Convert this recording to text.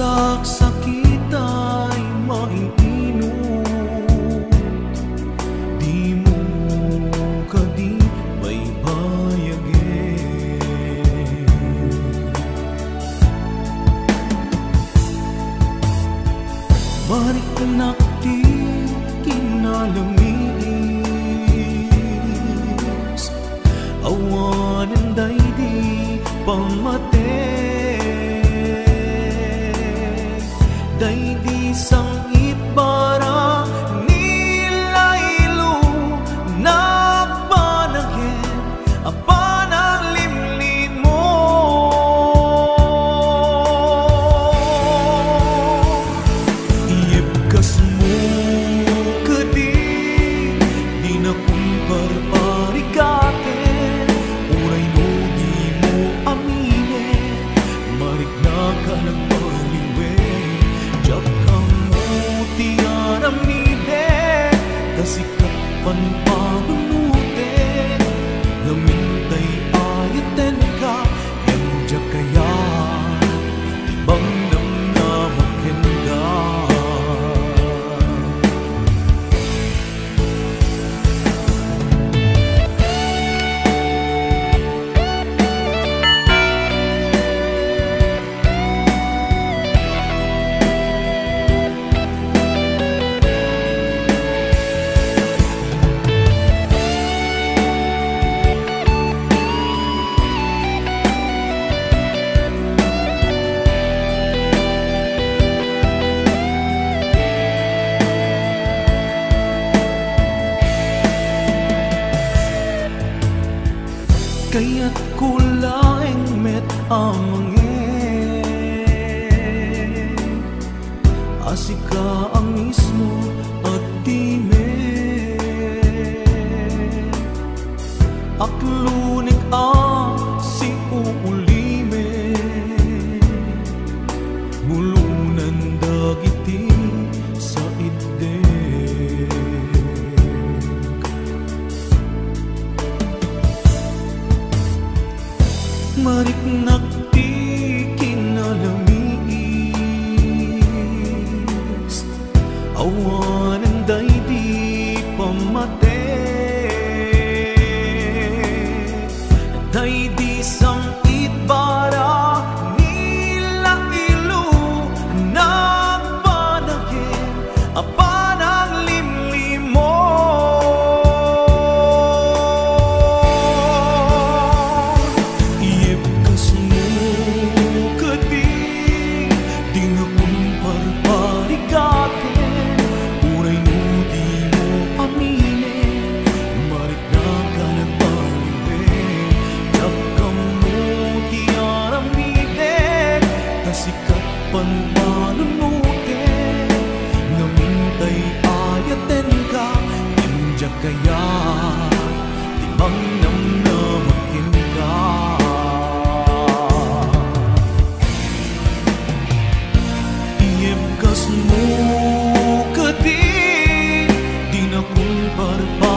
saksakit ay maininot, di mo kadi baybayagin. Marik nakti kinalamis, awanan daydi pamate, daydi sangit bara nilaylo napanagin apanang limlim mo. Iyebkas mo kadi di na kumparparikate, uray no di mo amine, marik na ka nagpaliwe. Diyak kang mo tiyaramide, kasikat panpanunute, namintay ayaten ka, yang diyak kaya tibang namnamakin ka. Kaya't kulaing met amangin, asika ang mismo at time, aklunik ang si uulime, bulunan dagiti sa ide. Marik nakti kinalamis, awanan daydi pamate, daydi sangit bara nilaylo napanagin apanang limlim mo. Sikat panpanunute, namintay ayaten ka, injak kaya timang namnamakin ka. Iyebkas mo kadi di na kumparpa